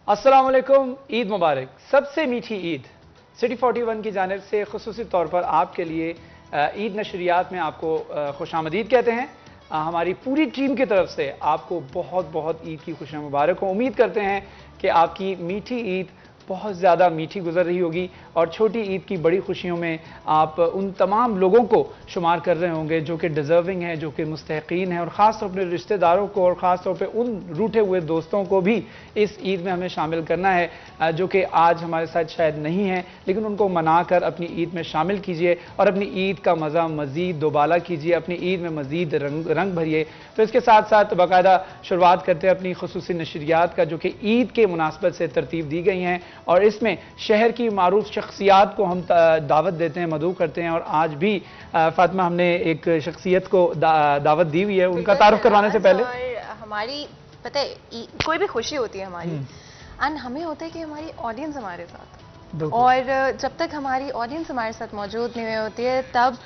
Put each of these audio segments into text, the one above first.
अस्सलाम वालेकुम, ईद मुबारक। सबसे मीठी ईद सिटी 41 की जानिब से खुसूसी तौर पर आपके लिए ईद नशरियात में आपको खुशामदीद कहते हैं। हमारी पूरी टीम की तरफ से आपको बहुत बहुत ईद की खुशियाँ मुबारक हो। उम्मीद करते हैं कि आपकी मीठी ईद बहुत ज़्यादा मीठी गुजर रही होगी और छोटी ईद की बड़ी खुशियों में आप उन तमाम लोगों को शुमार कर रहे होंगे जो कि डिज़र्विंग हैं, जो कि मुस्तहिकीन हैं, और ख़ास तौर पर अपने रिश्तेदारों को और ख़ास तौर पे उन रूठे हुए दोस्तों को भी इस ईद में हमें शामिल करना है जो कि आज हमारे साथ शायद नहीं हैं, लेकिन उनको मनाकर अपनी ईद में शामिल कीजिए और अपनी ईद का मज़ा मज़ीद दोबाला कीजिए, अपनी ईद में मज़ीद रंग भरिए। तो इसके साथ साथ बाकायदा शुरुआत करते हैं अपनी खुसूसी नशरियात का, जो कि ईद के मुनासबत से तरतीब दी गई हैं और इसमें शहर की मारूफ शख्सियात को हम दावत देते हैं, मदऊ करते हैं। और आज भी फातिमा हमने एक शख्सियत को दावत दी हुई है, उनका तारुफ करवाने से पहले हमारी पता है कोई भी खुशी होती है हमारी एंड हमें होता है कि हमारी ऑडियंस हमारे साथ, और जब तक हमारी ऑडियंस हमारे साथ मौजूद नहीं होती है तब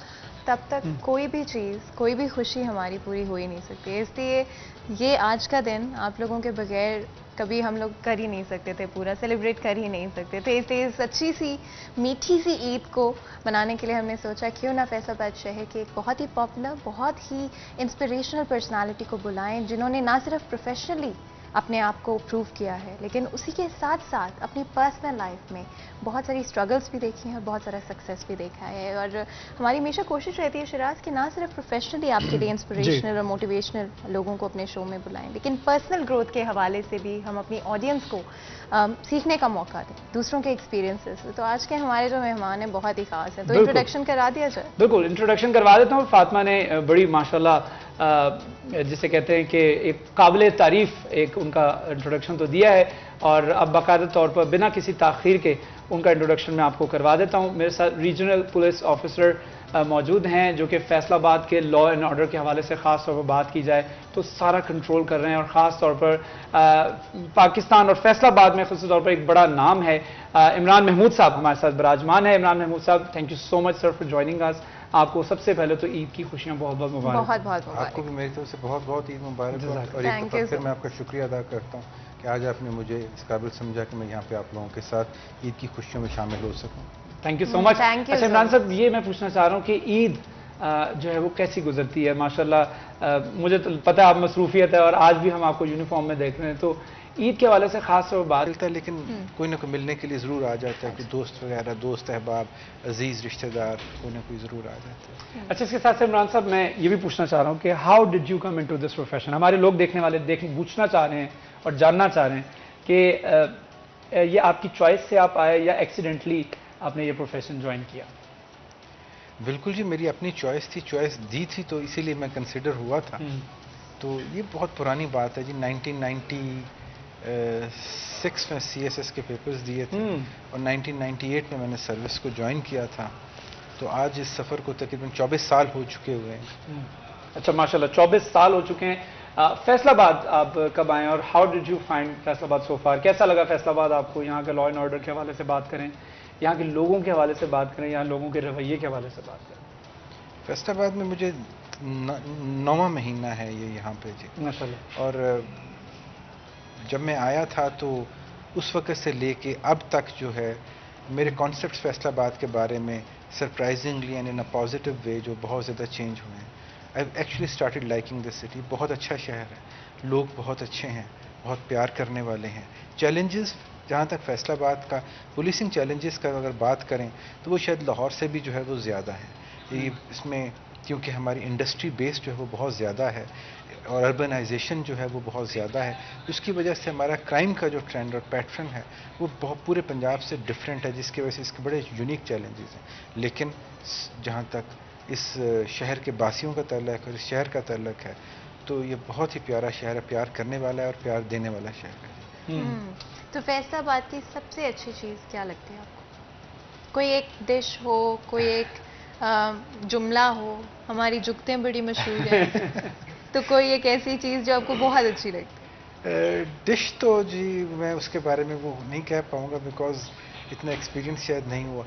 तक कोई भी चीज़, कोई भी खुशी हमारी पूरी हो ही नहीं सकती है। इसलिए ये आज का दिन आप लोगों के बगैर कभी हम लोग कर ही नहीं सकते थे, पूरा सेलिब्रेट कर ही नहीं सकते थे। इसलिए इस अच्छी सी मीठी सी ईद को मनाने के लिए हमने सोचा क्यों ना फैसलाबाद शहर के एक बहुत ही पॉपुलर, बहुत ही इंस्पिरेशनल पर्सनालिटी को बुलाएं, जिन्होंने ना सिर्फ प्रोफेशनली अपने आप को प्रूव किया है, लेकिन उसी के साथ साथ अपनी पर्सनल लाइफ में बहुत सारी स्ट्रगल्स भी देखी हैं और बहुत सारा सक्सेस भी देखा है। और हमारी हमेशा कोशिश रहती है शिराज कि ना सिर्फ प्रोफेशनली आपके लिए इंस्पिरेशनल और मोटिवेशनल लोगों को अपने शो में बुलाएं, लेकिन पर्सनल ग्रोथ के हवाले से भी हम अपनी ऑडियंस को सीखने का मौका दें, दूसरों के एक्सपीरियंसेस। तो आज के हमारे जो मेहमान हैं बहुत ही खास हैं, तो इंट्रोडक्शन करा दिया जाए। बिल्कुल, इंट्रोडक्शन करवा देता हूँ। फातिमा ने बड़ी माशाल्लाह जिसे कहते हैं कि एक काबिल तारीफ एक उनका इंट्रोडक्शन तो दिया है, और अब बाकायदा तौर पर बिना किसी ताख़ीर के उनका इंट्रोडक्शन मैं आपको करवा देता हूँ। मेरे साथ रीजनल पुलिस ऑफिसर मौजूद हैं जो कि फैसलाबाद के लॉ एंड ऑर्डर के हवाले से ख़ास तौर पर बात की जाए तो सारा कंट्रोल कर रहे हैं, और ख़ास तौर पर पाकिस्तान और फैसलाबाद में ख़ास तौर पर एक बड़ा नाम है। इमरान महमूद साहब हमारे साथ विराजमान है। इमरान महमूद साहब, thank you so much sir for joining us. आपको सबसे पहले तो ईद की खुशियाँ बहुत बहुत मुबारक। बहुत बहुत मुबारक। आपको भी मेरी तरफ से बहुत बहुत ईद मुबारक, और एक बार फिर मैं आपका शुक्रिया अदा करता हूँ कि आज आपने मुझे इस काबिल समझा कि मैं यहाँ पे आप लोगों के साथ ईद की खुशियों में शामिल हो सकूँ। Thank you so much. अच्छा इमरान साहब, ये मैं पूछना चाह रहा हूँ कि ईद जो है वो कैसी गुजरती है? माशाल्लाह मुझे तो पता है आप मसरूफियत है और आज भी हम आपको यूनिफॉर्म में देख रहे हैं, तो ईद के हवाले से खास तौर पर बात मिलता है, लेकिन कोई ना कोई मिलने के लिए ज़रूर आ जाता है कि दोस्त वगैरह, दोस्त अहबाब, अजीज़ रिश्तेदार, कोई ना कोई ज़रूर आ जाता है। अच्छा, इसके साथ से इमरान साहब मैं ये भी पूछना चाह रहा हूँ कि how did you come into this profession? हमारे लोग देखने वाले पूछना चाह रहे हैं और जानना चाह रहे हैं कि ये आपकी चॉइस से आप आए या एक्सीडेंटली आपने ये प्रोफेशन ज्वाइन किया? बिल्कुल जी, मेरी अपनी चॉइस थी, चॉइस दी थी तो इसीलिए मैं कंसिडर हुआ था। तो ये बहुत पुरानी बात है जी, 1996 में CSS के पेपर्स दिए थे और 1998 में मैंने सर्विस को ज्वाइन किया था। तो आज इस सफ़र को तकरीबन 24 साल हो चुके हुए हैं। अच्छा माशाल्लाह, 24 साल हो चुके हैं। फैसलाबाद आप कब आए और how did you find Faisalabad so far? कैसा लगा फैसलाबाद आपको? यहाँ के लॉ एंड ऑर्डर के हवाले से बात करें, यहाँ के लोगों के हवाले से बात करें, यहाँ लोगों के रवैये के हवाले से बात करें। फैसलाबाद में मुझे 9वां महीना है ये यहाँ पे जी, माशाल्लाह। और जब मैं आया था तो उस वक़्त से लेके अब तक जो है मेरे कॉन्सेप्ट फैसलाबाद के बारे में surprisingly and in a positive way जो बहुत ज़्यादा चेंज हुए हैं। I actually started liking this city. बहुत अच्छा शहर है, लोग बहुत अच्छे हैं, बहुत प्यार करने वाले हैं। चैलेंजेस, जहाँ तक फैसलाबाद का पुलिसिंग चैलेंजेस का अगर बात करें तो वो शायद लाहौर से भी जो है वो ज़्यादा है। इसमें क्योंकि हमारी इंडस्ट्री बेस जो है वो बहुत ज़्यादा है और अर्बनाइजेशन जो है वो बहुत ज़्यादा है, उसकी वजह से हमारा क्राइम का जो ट्रेंड और पैटर्न है वो बहुत पूरे पंजाब से डिफरेंट है, जिसकी वजह से इसके बड़े यूनिक चैलेंजेस हैं। लेकिन जहाँ तक इस शहर के बासियों का ताल्लुक और इस शहर का ताल्लुक है तो ये बहुत ही प्यारा शहर है, प्यार करने वाला है और प्यार देने वाला शहर है। तो फैसलाबाद की सबसे अच्छी चीज़ क्या लगती है आपको? कोई एक डिश हो, कोई एक जुमला हो? हमारी जुगतें बड़ी मशहूर हैं तो कोई एक ऐसी चीज़ जो आपको बहुत अच्छी लगती है? डिश तो जी मैं उसके बारे में वो नहीं कह पाऊँगा बिकॉज इतना एक्सपीरियंस शायद नहीं हुआ।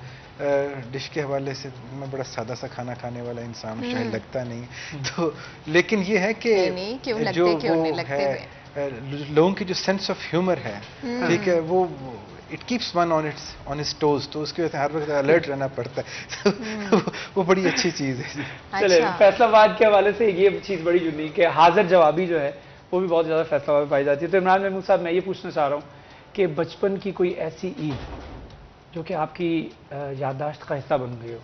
डिश के हवाले से मैं बड़ा सादा सा खाना खाने वाला इंसान शायद लगता नहीं तो, लेकिन ये है कि क्यों लगते, क्यों नहीं लगते लोगों की जो सेंस ऑफ ह्यूमर है, ठीक है, वो it keeps one on his toes, तो उसके वजह से हर वक्त अलर्ट रहना पड़ता है। वो बड़ी अच्छी चीज़ है जी। चले फैसलाबाद के हवाले से ये चीज़ बड़ी यूनिक है, हाजिर जवाबी जो है वो भी बहुत ज़्यादा फैसलाबाद में पाई जाती है। तो इमरान महमूद साहब, मैं ये पूछना चाह रहा हूँ कि बचपन की कोई ऐसी ईद जो कि आपकी याददाश्त का हिस्सा बन गई हो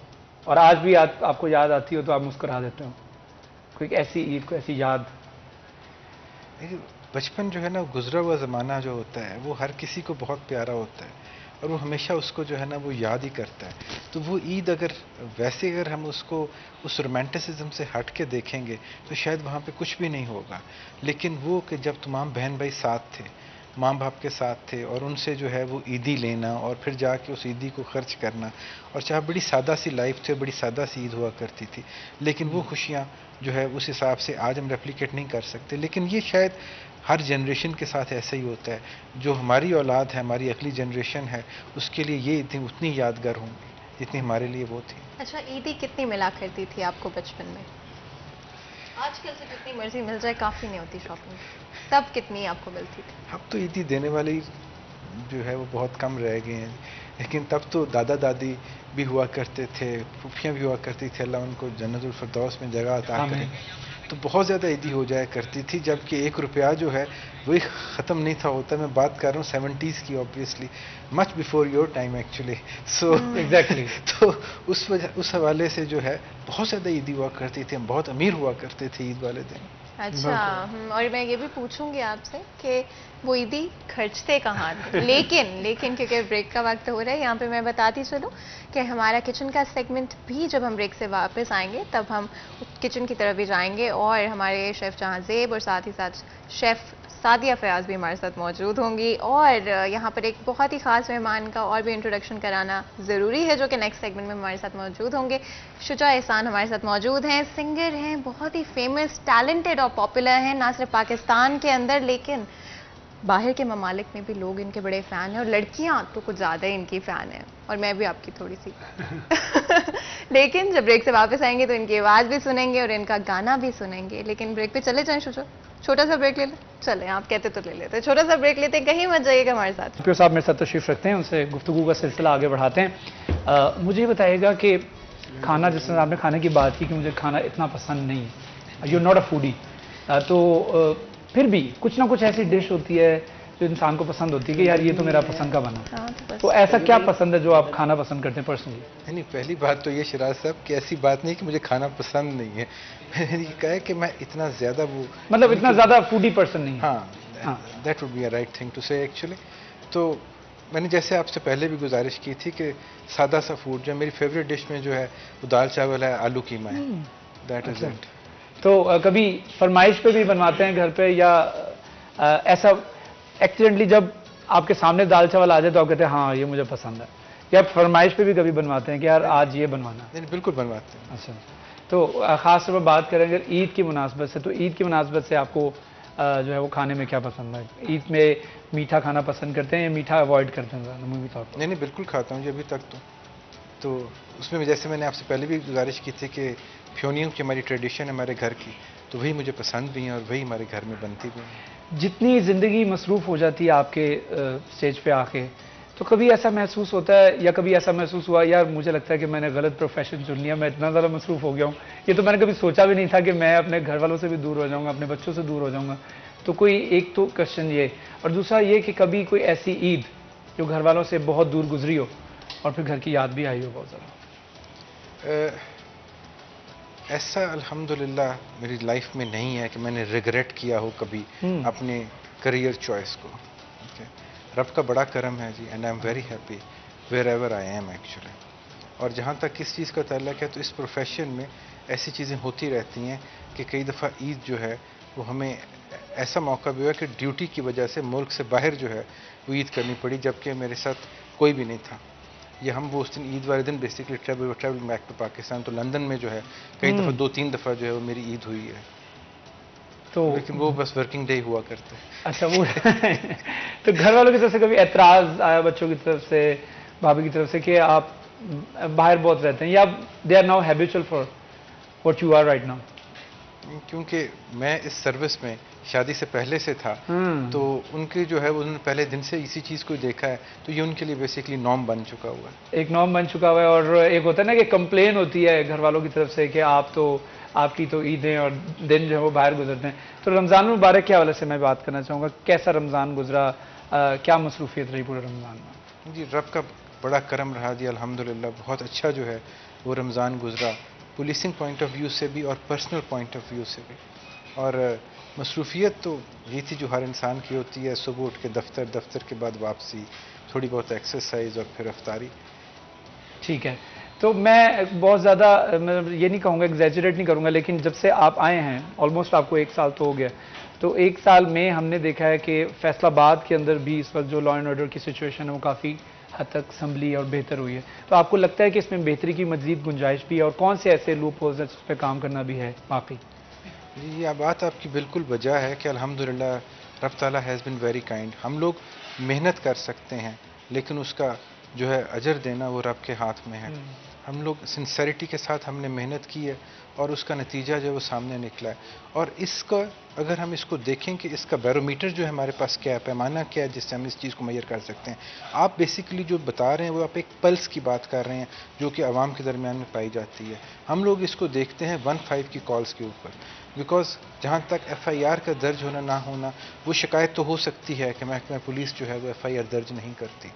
और आज भी आपको याद आती हो तो आप मुस्कुरा देते हो, कोई ऐसी ईद, कोई ऐसी याद? बचपन जो है ना, गुजरा हुआ ज़माना जो होता है वो हर किसी को बहुत प्यारा होता है और वो हमेशा उसको जो है ना वो याद ही करता है। तो वो ईद अगर वैसे अगर हम उसको उस रोमांटिसिज्म से हट के देखेंगे तो शायद वहाँ पे कुछ भी नहीं होगा, लेकिन वो कि जब तमाम बहन भाई साथ थे, माँ बाप के साथ थे और उनसे जो है वो ईदी लेना और फिर जाके उस ईदी को खर्च करना, और चाहे बड़ी सादा सी लाइफ थी, बड़ी सादा सी ईद हुआ करती थी, लेकिन वो खुशियाँ जो है उस हिसाब से आज हम रेप्लिकेट नहीं कर सकते। लेकिन ये शायद हर जनरेशन के साथ ऐसा ही होता है, जो हमारी औलाद है, हमारी अगली जनरेशन है, उसके लिए ये ईदें उतनी यादगार होंगी जितनी हमारे लिए वो थी। अच्छा, ईदी कितनी मिला करती थी आपको बचपन में? आजकल से जितनी मर्जी मिल जाए काफ़ी नहीं होती शॉपिंग, तब कितनी आपको मिलती थी? अब तो ईदी देने वाले जो है वो बहुत कम रह गए हैं, लेकिन तब तो दादा दादी भी हुआ करते थे, फूफियाँ भी हुआ करती थी, अल्लाह उनको जन्नतुल फिरदौस में जगह अता करे। तो बहुत ज़्यादा ईदी हो जाया करती थी, जबकि 1 रुपया जो है वही ख़त्म नहीं था होता। मैं बात कर रहा हूँ 70s की, obviously much before your time actually. So exactly, तो उस हवाले से जो है बहुत ज़्यादा ईदी हुआ करती थी, हम बहुत अमीर हुआ करते थे ईद वाले दिन। अच्छा, और मैं ये भी पूछूंगी आपसे कि वो ईदी खर्चते कहाँ थे? लेकिन क्योंकि ब्रेक का वक्त हो रहा है, यहाँ पे मैं बताती चलूँ कि हमारा किचन का सेगमेंट भी जब हम ब्रेक से वापस आएंगे तब हम किचन की तरफ भी जाएंगे और हमारे शेफ़ जहांज़ेब और साथ ही साथ शेफ़ सादिया फयाज भी हमारे साथ मौजूद होंगी। और यहाँ पर एक बहुत ही ख़ास मेहमान का और भी इंट्रोडक्शन कराना ज़रूरी है, जो कि नेक्स्ट सेगमेंट में हमारे साथ मौजूद होंगे। शुजा एहसान हमारे साथ मौजूद हैं, सिंगर हैं, बहुत ही फेमस, टैलेंटेड और पॉपुलर हैं, ना सिर्फ पाकिस्तान के अंदर लेकिन बाहर के ममालिक में भी लोग इनके बड़े फ़ैन हैं और लड़कियाँ तो कुछ ज़्यादा ही इनकी फ़ैन हैं, और मैं भी आपकी थोड़ी सी लेकिन जब ब्रेक से वापस आएंगे तो इनकी आवाज़ भी सुनेंगे और इनका गाना भी सुनेंगे। लेकिन ब्रेक पे चले जाएं शुजा, छोटा सा ब्रेक ले लें? चले, आप कहते तो ले लेते हैं, छोटा सा ब्रेक लेते हैं, कहीं मत जाइएगा हमारे साथ। प्यो साहब मेरे साथ तशरीफ़ रखते हैं, उनसे गुफ्तगू का सिलसिला आगे बढ़ाते हैं। मुझे बताइएगा कि खाना, जिस तरह आपने खाने की बात की कि मुझे खाना इतना पसंद नहीं है, यू नॉट अ फूडी, तो फिर भी कुछ ना कुछ ऐसी डिश होती है जो इंसान को पसंद होती है कि यार ये तो मेरा पसंद का बना। तो ऐसा क्या पसंद है जो आप खाना पसंद करते हैं पर्सनली? नहीं, पहली बात तो ये शिराज साहब कि ऐसी बात नहीं कि मुझे खाना पसंद नहीं है, मैंने ये कहा है कि मैं इतना ज़्यादा वो मतलब इतना ज़्यादा फूडी पर्सन नहीं है। हाँ, that would be a right thing to say actually. तो मैंने जैसे आपसे पहले भी गुजारिश की थी कि सादा सा फूड जो मेरी फेवरेट डिश में जो है वो दाल चावल है, आलू कीमा है, दैट इज इट। तो कभी फरमाइश पे भी बनवाते हैं घर पे, या ऐसा एक्सीडेंटली जब आपके सामने दाल चावल आ जाए तो आप कहते हैं हाँ ये मुझे पसंद है, या फरमाइश पे भी कभी बनवाते हैं कि यार आज ये बनवाना? नहीं, बिल्कुल बनवाते हैं। अच्छा, तो ख़ास तौर पर बात करें अगर ईद की मुनासबत से, तो ईद की मुनासबत से आपको जो है वो खाने में क्या पसंद है? ईद में मीठा खाना पसंद करते हैं या मीठा अवॉइड करते हैं अमूमी तौर पर? नहीं, बिल्कुल खाता हूँ जी अभी तक। तो उसमें जैसे मैंने आपसे पहले भी गुजारिश की थी कि फ्योनियों की हमारी ट्रेडिशन है हमारे घर की, तो वही मुझे पसंद भी है और वही हमारे घर में बनती भी है। जितनी ज़िंदगी मसरूफ़ हो जाती है आपके स्टेज पे आके, तो कभी ऐसा महसूस होता है या कभी ऐसा महसूस हुआ यार मुझे लगता है कि मैंने गलत प्रोफेशन चुन लिया, मैं इतना ज़्यादा मसरूफ़ हो गया हूँ, ये तो मैंने कभी सोचा भी नहीं था कि मैं अपने घर वालों से भी दूर हो जाऊँगा, अपने बच्चों से दूर हो जाऊँगा? तो कोई एक तो क्वेश्चन ये, और दूसरा ये कि कभी कोई ऐसी ईद जो घर वालों से बहुत दूर गुजरी हो और फिर घर की याद भी आई हो बहुत ज़्यादा? ऐसा अल्हम्दुलिल्लाह मेरी लाइफ में नहीं है कि मैंने रिग्रेट किया हो कभी अपने करियर चॉइस को। रब का बड़ा करम है जी, and I am very happy wherever I am actually. और जहाँ तक इस चीज़ का ताल्लुक है तो इस प्रोफेशन में ऐसी चीज़ें होती रहती हैं कि कई दफ़ा ईद जो है वो हमें ऐसा मौका भी हुआ कि ड्यूटी की वजह से मुल्क से बाहर जो है वो ईद करनी पड़ी, जबकि मेरे साथ कोई भी नहीं था। ये हम वो उस दिन ईद वाले दिन basically travel back to Pakistan, तो लंदन में जो है कई दफ़ा 2-3 दफ़ा जो है वो मेरी ईद हुई है, तो लेकिन वो बस वर्किंग डे हुआ करते हैं। अच्छा, वो तो घर वालों की तरफ से कभी एतराज़ आया बच्चों की तरफ से, भाभी की तरफ से कि आप बाहर बहुत रहते हैं, या they are now habitual for what you are right now? क्योंकि मैं इस सर्विस में शादी से पहले से था, तो उनके जो है उन्होंने पहले दिन से इसी चीज़ को देखा है, तो ये उनके लिए बेसिकली नॉर्म बन चुका हुआ है। एक नॉर्म बन चुका हुआ है। और एक होता है ना कि कंप्लेन होती है घर वालों की तरफ से कि आपकी तो ईदें और दिन जो है वो बाहर गुजरते हैं। तो रमज़ान मुबारक के हवाले से मैं बात करना चाहूँगा, कैसा रमज़ान गुजरा, क्या मसरूफियत रही पूरे रमज़ान में? जी, रब का बड़ा करम रहा जी, अल्हम्दुलिल्लाह बहुत अच्छा जो है वो रमज़ान गुजरा, पुलिसिंग पॉइंट ऑफ व्यू से भी और पर्सनल पॉइंट ऑफ व्यू से भी। और मसरूफियत तो ये थी जो हर इंसान की होती है, सुबह उठ के दफ्तर, दफ्तर के बाद वापसी, थोड़ी बहुत एक्सरसाइज और फिर अफ्तारी। ठीक है, तो मैं बहुत ज़्यादा ये नहीं कहूँगा, एग्जैजरेट नहीं करूँगा, लेकिन जब से आप आए हैं ऑलमोस्ट आपको 1 साल तो हो गया, तो 1 साल में हमने देखा है कि फैसलाबाद के अंदर भी इस वक्त जो लॉ एंड ऑर्डर की सिचुएशन है वो काफ़ी हद तक संभली और बेहतर हुई है। तो आपको लगता है कि इसमें बेहतरी की मज़ीद गुंजाइश भी है, और कौन से ऐसे लूप होल्स हैं जिस पर काम करना भी है बाकी? जी, ये बात आपकी बिल्कुल वजह है कि अल्हम्दुलिल्लाह रब ताला हैज़ बिन वेरी काइंड। हम लोग मेहनत कर सकते हैं, लेकिन उसका जो है अजर देना वो रब के हाथ में है। हम लोग सिंसेरिटी के साथ हमने मेहनत की है और उसका नतीजा जो है वो सामने निकला है। और इसका अगर हम इसको देखें कि इसका बैरोमीटर जो है हमारे पास क्या है, पैमाना क्या है जिससे हम इस चीज़ को मेजर कर सकते हैं। आप बेसिकली जो बता रहे हैं वो आप एक पल्स की बात कर रहे हैं जो कि आवाम के दरमियान में पाई जाती है। हम लोग इसको देखते हैं 15 की कॉल्स के ऊपर, बिकॉज जहाँ तक FIR का दर्ज होना ना होना, वो शिकायत तो हो सकती है कि महकमा पुलिस जो है वो FIR दर्ज नहीं करती,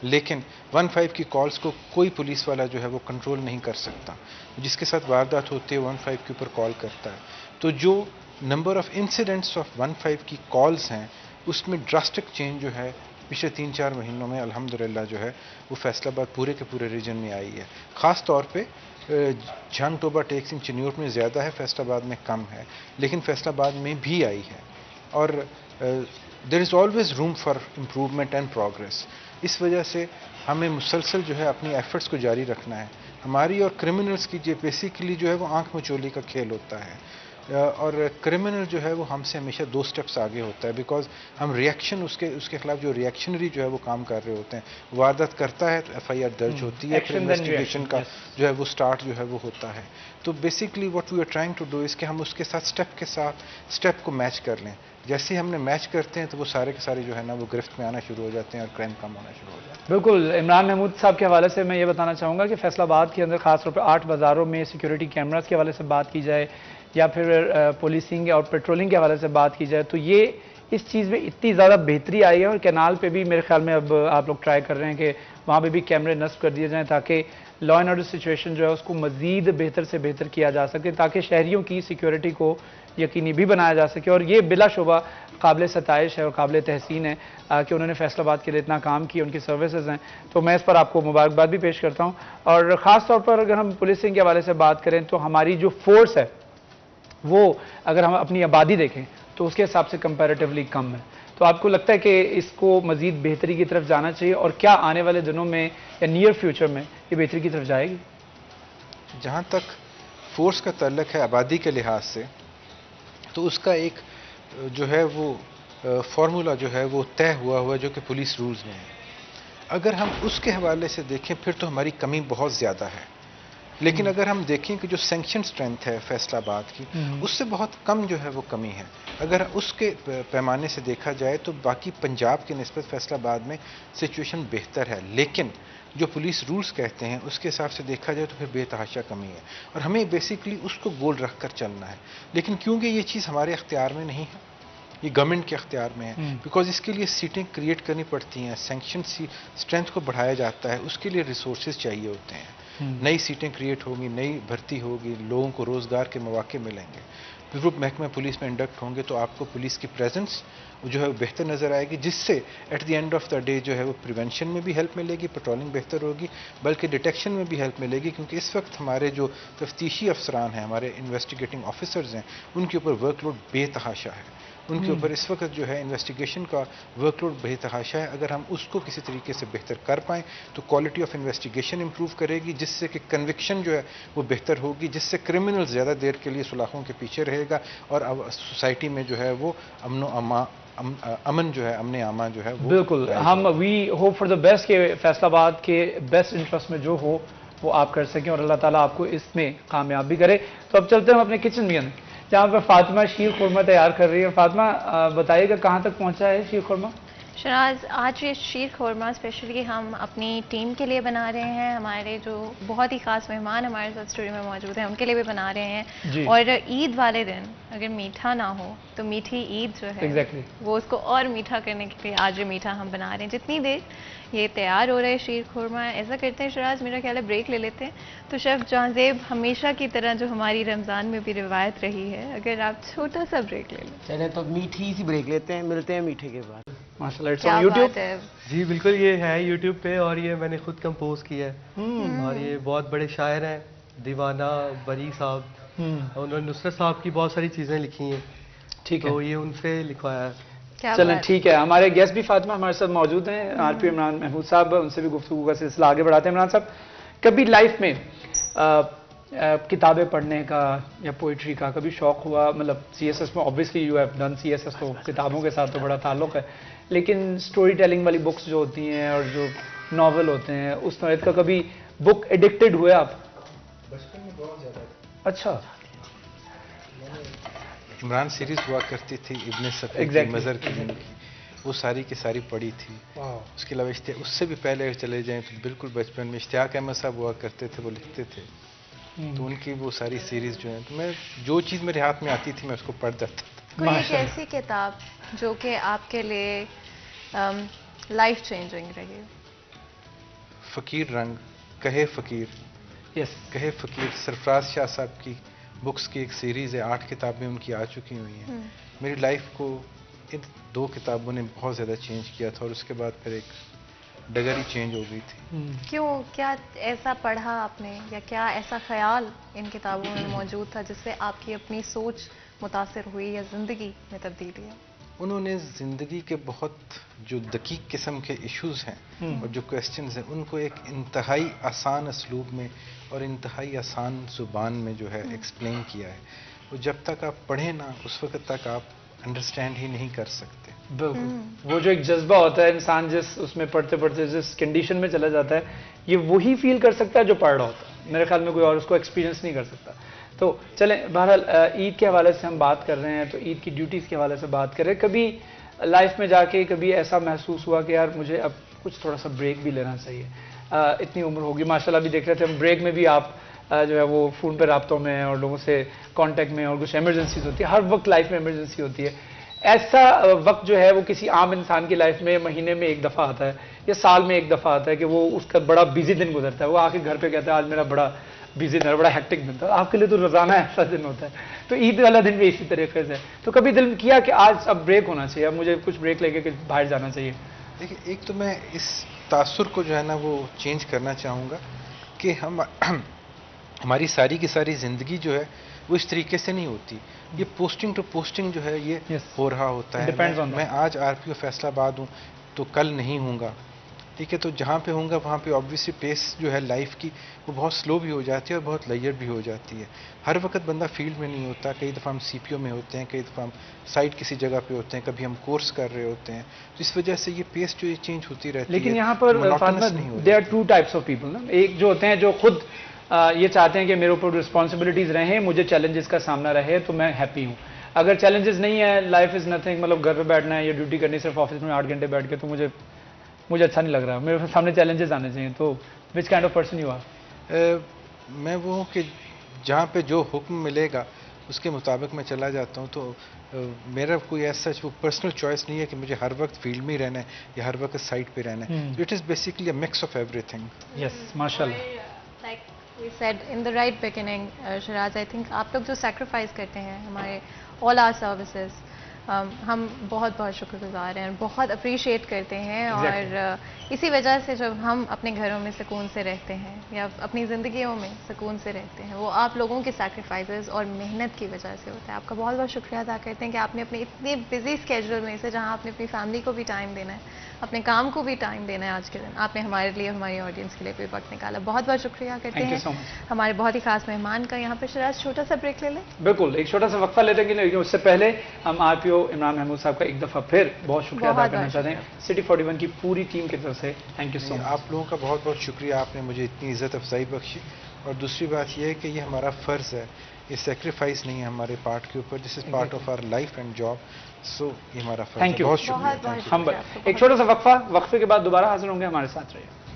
लेकिन 15 की कॉल्स को कोई पुलिस वाला जो है वो कंट्रोल नहीं कर सकता। जिसके साथ वारदात होती है 15 के ऊपर कॉल करता है। तो जो नंबर ऑफ इंसिडेंट्स ऑफ 15 की कॉल्स हैं उसमें ड्रास्टिक चेंज जो है पिछले 3-4 महीनों में अल्हम्दुलिल्लाह जो है वो फैसलाबाद पूरे के पूरे रीजन में आई है। ख़ास तौर पे झंग टोबा टेक सिंह चिन्यूट में ज़्यादा है, फैसलाबाद में कम है, लेकिन फैसलाबाद में भी आई है। और there is always room for improvement and progress. इस वजह से हमें मुसलसल जो है अपनी एफर्ट्स को जारी रखना है। हमारी और क्रिमिनल्स की जो बेसिकली जो है वो आंख मचोली का खेल होता है, और क्रिमिनल जो है वो हमसे हमेशा 2 स्टेप्स आगे होता है, बिकॉज हम रिएक्शन उसके खिलाफ जो रिएक्शनरी जो है वो काम कर रहे होते हैं। वारदात करता है तो FIR दर्ज होती है, फिर इन्वेस्टिगेशन का जो है वो स्टार्ट जो है वो होता है। तो basically what we are trying to do is कि हम उसके साथ स्टेप को मैच कर लें। जैसे ही हमने मैच करते हैं तो वो सारे के सारे जो है ना वो गिरफ्त में आना शुरू हो जाते हैं और क्राइम कम होना शुरू हो जाता है। बिल्कुल, इमरान महमूद साहब के हवाले से मैं ये बताना चाहूँगा कि फैसलाबाद के अंदर खासतौर पर 8 बाज़ारों में सिक्योरिटी कैमरास के हवाले से बात की जाए या फिर पुलिसिंग और पेट्रोलिंग के हवाले से बात की जाए, तो ये इस चीज़ में इतनी ज़्यादा बेहतरी आई है। और कैनाल पे भी मेरे ख्याल में अब आप लोग ट्राई कर रहे हैं कि वहाँ पे भी कैमरे नस्ब कर दिए जाएँ ताकि लॉ एंड ऑर्डर सिचुएशन जो है उसको मज़ीद बेहतर से बेहतर किया जा सके, ताकि शहरियों की सिक्योरिटी को यकीनी भी बनाया जा सके। और ये बिलाशुबा काबिल सताइश है और काबिल तहसीन है कि उन्होंने फैसलाबाद के लिए इतना काम किया, उनकी सर्विसेज हैं, तो मैं इस पर आपको मुबारकबाद भी पेश करता हूँ। और ख़ास तौर पर अगर हम पुलिसिंग के हवाले से बात करें तो हमारी जो फोर्स है वो अगर हम अपनी आबादी देखें तो उसके हिसाब से कंपैरेटिवली कम है। तो आपको लगता है कि इसको मज़ीद बेहतरी की तरफ जाना चाहिए, और क्या आने वाले दिनों में या नियर फ्यूचर में ये बेहतरी की तरफ जाएगी? जहाँ तक फोर्स का तल्लक है आबादी के लिहाज से, तो उसका एक जो है वो फार्मूला जो है वो तय हुआ जो कि पुलिस रूल्स में है। अगर हम उसके हवाले से देखें फिर तो हमारी कमी बहुत ज़्यादा है, लेकिन अगर हम देखें कि जो सैंक्शन स्ट्रेंथ है फैसलाबाद की उससे बहुत कम जो है वो कमी है। अगर उसके पैमाने से देखा जाए तो बाकी पंजाब के निस्बत फैसलाबाद में सिचुएशन बेहतर है, लेकिन जो पुलिस रूल्स कहते हैं उसके हिसाब से देखा जाए तो फिर बेतहाशा कमी है, और हमें बेसिकली उसको गोल रख कर चलना है। लेकिन क्योंकि ये चीज़ हमारे अख्तियार में नहीं है, ये गवर्नमेंट के अख्तियार में है, बिकॉज इसके लिए सीटें क्रिएट करनी पड़ती हैं, सैंक्शन स्ट्रेंथ को बढ़ाया जाता है, उसके लिए रिसोर्सेज चाहिए होते हैं, नई सीटें क्रिएट होंगी, नई भर्ती होगी, लोगों को रोज़गार के मौके मिलेंगे, फिर महकमा पुलिस में इंडक्ट होंगे तो आपको पुलिस की प्रेजेंस जो है बेहतर नज़र आएगी, जिससे at the end of the day जो है वो प्रिवेंशन में भी हेल्प मिलेगी, पेट्रोलिंग बेहतर होगी, बल्कि डिटेक्शन में भी हेल्प मिलेगी। क्योंकि इस वक्त हमारे जो तफ्तीशी अफसरान हैं, हमारे इन्वेस्टिगेटिंग ऑफिसर्स हैं, उनके ऊपर वर्कलोड बेतहाशा है, उनके ऊपर इस वक्त जो है इन्वेस्टिगेशन का वर्कलोड बेतहाशा है। अगर हम उसको किसी तरीके से बेहतर कर पाएँ तो क्वालिटी ऑफ इन्वेस्टिगेशन इंप्रूव करेगी, जिससे कि कन्विक्शन जो है वो बेहतर होगी, जिससे क्रिमिनल ज़्यादा देर के लिए सुलाखों के पीछे रहेगा और अब सोसाइटी में जो है वो अमन जो है, अमन आमा जो है वो बिल्कुल। हम we hope for the best के फैसलाबाद के बेस्ट इंटरेस्ट में जो हो वो आप कर सकें और अल्लाह ताला आपको इसमें कामयाब भी करे। तो अब चलते हैं हम अपने किचन में। जहाँ पर फातिमा शीर खुरमा तैयार कर रही है। फातिमा बताइएगा कहाँ तक पहुँचा है शीर खुरमा? शहनाज, आज ये शीर खुरमा स्पेशली हम अपनी टीम के लिए बना रहे हैं। हमारे जो बहुत ही खास मेहमान हमारे साथ स्टूडियो में मौजूद हैं उनके लिए भी बना रहे हैं। और ईद वाले दिन अगर मीठा ना हो तो मीठी ईद जो है वो उसको और मीठा करने के लिए आज ये मीठा हम बना रहे हैं। जितनी देर ये तैयार हो रहा है शीर खुरमा, ऐसा करते हैं शहनाज, मेरा ख्याल है ब्रेक ले लेते हैं। तो शेफ जहांजेब, हमेशा की तरह जो हमारी रमज़ान में भी रिवायत रही है, अगर आप छोटा सा ब्रेक ले लें। चले तो मीठी सी ब्रेक लेते हैं, मिलते हैं मीठे के बाद। माशाल्लाह, इट्स ऑन यूट्यूब। जी बिल्कुल, ये है यूट्यूब पे और ये मैंने खुद कंपोज किया है। और ये बहुत बड़े शायर हैं, दीवाना बरी साहब, उन्होंने नुसरत साहब की बहुत सारी चीज़ें लिखी हैं। ठीक है, तो ये उनसे लिखवाया है। चलें ठीक है, हमारे गेस्ट भी फातिमा हमारे साथ मौजूद हैं, आरपी इमरान महमूद साहब, उनसे भी गुफ्तगू का सिलसिला आगे बढ़ाते हैं। इमरान साहब, कभी लाइफ में किताबें पढ़ने का या पोइट्री का कभी शौक हुआ? मतलब CSS में obviously you have done CSS, तो किताबों के साथ तो बड़ा ताल्लुक है, लेकिन स्टोरी टेलिंग वाली बुक्स जो होती हैं और जो नॉवल होते हैं, उस तरह का कभी बुक एडिक्टेड हुए आप? बचपन में बहुत ज़्यादा। अच्छा। इमरान सीरीज हुआ करती थी, इब्ने सफ़ी की, मज़र की ज़िंदगी, वो सारी की सारी पढ़ी थी। उसके अलावा उससे भी पहले अगर चले जाएं तो बिल्कुल बचपन में इश्तियाक अहमद साहब हुआ करते थे, वो लिखते थे, तो उनकी वो सारी सीरीज़ जो है, तो मैं जो चीज़ मेरे हाथ में आती थी मैं उसको पढ़ जाता था। कोई एक ऐसी किताब जो कि आपके लिए लाइफ चेंजिंग रही? फ़कीर रंग, कहे फ़कीर, कहे फ़कीर, सरफराज शाह साहब की बुक्स की एक सीरीज़ है, 8 किताबें उनकी आ चुकी हुई हैं। मेरी लाइफ को इन 2 किताबों ने बहुत ज़्यादा चेंज किया था और उसके बाद फिर एक डगर ही चेंज हो गई थी। क्यों, क्या ऐसा पढ़ा आपने या क्या ऐसा ख्याल इन किताबों में मौजूद था जिससे आपकी अपनी सोच मुतासिर हुई या ज़िंदगी में तब्दीली है? उन्होंने ज़िंदगी के बहुत जो दकीक किस्म के इश्यूज हैं और जो क्वेश्चंस हैं, उनको एक इंतहाई आसान असलूब में और इंतहाई आसान ज़ुबान में जो है एक्सप्लेन किया है। वो जब तक आप पढ़ें ना, उस वक्त तक आप अंडरस्टैंड ही नहीं कर सकते। बिल्कुल, वो जो एक जज्बा होता है, इंसान जिस उसमें पढ़ते पढ़ते जिस कंडीशन में चला जाता है, ये वही फील कर सकता है जो पढ़ रहा होता है। मेरे ख्याल में कोई और उसको एक्सपीरियंस नहीं कर सकता। तो चलें, बहरहाल ईद के हवाले से हम बात कर रहे हैं, तो ईद की ड्यूटीज़ के हवाले से बात कर रहे हैं। कभी लाइफ में जाके कभी ऐसा महसूस हुआ कि यार मुझे अब कुछ थोड़ा सा ब्रेक भी लेना चाहिए? इतनी उम्र होगी, माशाल्लाह भी देख रहे थे हम, ब्रेक में भी आप जो है वो फ़ोन पे राब्तों में और लोगों से कांटेक्ट में, और कुछ इमरजेंसीज होती है, हर वक्त लाइफ में इमरजेंसी होती है। ऐसा वक्त जो है वो किसी आम इंसान की लाइफ में महीने में एक दफ़ा आता है या साल में एक दफ़ा आता है कि वो उसका बड़ा बिजी दिन गुजरता है, वो आके घर पे कहता है आज मेरा बड़ा बिजी दिन, बड़ा हेक्टिक दिन था। आपके लिए तो रोजाना ऐसा दिन होता है, तो ईद वाला दिन भी इसी तरीके से। तो कभी दिल किया कि आज अब ब्रेक होना चाहिए, अब मुझे कुछ ब्रेक लेके बाहर जाना चाहिए? देखिए, एक तो मैं इस तासुर को जो है ना वो चेंज करना चाहूँगा कि हमारी सारी की सारी ज़िंदगी जो है वो इस तरीके से नहीं होती। ये पोस्टिंग टू पोस्टिंग जो है ये हो रहा होता है। मैं आज RPO फैसलाबाद हूँ तो कल नहीं हूँगा, ठीक है, तो जहाँ पे होऊंगा वहाँ पे ऑब्वियसली पेस जो है लाइफ की वो बहुत स्लो भी हो जाती है और बहुत लेयर भी हो जाती है। हर वक्त बंदा फील्ड में नहीं होता, कई दफ़ा हम CPO में होते हैं, कई दफ़ा हम साइड किसी जगह पे होते हैं, कभी हम कोर्स कर रहे होते हैं, तो इस वजह से ये पेस जो ये चेंज होती रहती है। लेकिन यहाँ पर there are 2 types of people ना, एक जो होते हैं जो खुद ये चाहते हैं कि मेरे ऊपर रिस्पॉन्सिबिलिटीज़ रहें, मुझे चैलेंजेस का सामना रहे तो मैं हैप्पी हूँ। अगर चैलेंजेस नहीं है, लाइफ इज़ नथिंग, मतलब घर पे बैठना है या ड्यूटी करनी सिर्फ ऑफिस में 8 घंटे बैठ के, तो मुझे अच्छा नहीं लग रहा, मेरे सामने चैलेंजेस आने चाहिए। तो which kind of person you are? मैं वो हूँ कि जहाँ पे जो हुक्म मिलेगा उसके मुताबिक मैं चला जाता हूँ। तो मेरा कोई ऐसा वो पर्सनल चॉइस नहीं है कि मुझे हर वक्त फील्ड में ही रहना है या हर वक्त साइड पे रहना है। It is basically a mix of everything. Yes, माशाल्लाह। Like we said in the right beginning, Shahraj, I think आप लोग जो सैक्रिफाइस करते हैं हमारे ऑल आवर सर्विसेज, हम बहुत बहुत शुक्रगुजार हैं, बहुत अप्रिशिएट करते हैं। और इसी वजह से जब हम अपने घरों में सुकून से रहते हैं या अपनी ज़िंदगियों में सुकून से रहते हैं, वो आप लोगों के सैक्रिफाइसेस और मेहनत की वजह से होता है। आपका बहुत बहुत शुक्रिया अदा करते हैं कि आपने अपने इतने बिजी स्केड्यूल में से, जहाँ आपने अपनी फैमिली को भी टाइम देना है, अपने काम को भी टाइम देना है, आज के दिन आपने हमारे लिए, हमारी ऑडियंस के लिए भी वक्त निकाला। बहुत बहुत शुक्रिया करते हैं हमारे बहुत ही खास मेहमान का। यहाँ पर शहराज, छोटा सा ब्रेक ले लें? बिल्कुल, एक छोटा सा वक्फा लेते हैं, लेकिन उससे पहले हम RPO इमरान महमूद साहब का एक दफ़ा फिर बहुत शुक्रिया अदा करना चाहते हैं सिटी 41 की पूरी टीम की तरफ से। Thank you so much. आप लोगों का बहुत बहुत शुक्रिया, आपने मुझे इतनी इज़्ज़त अफजाई बख्शी। और दूसरी बात यह है कि ये हमारा फ़र्ज़ है ये सेक्रीफाइस नहीं है हमारे पार्ट के ऊपर, this is part of our life and job. So ये हमारा फर्ज है। थैंक यू, बहुत शुक्रिया। बहुत Thank you. हम एक छोटा सा वक्फे के बाद दोबारा हाजिर होंगे, हमारे साथ रहिए।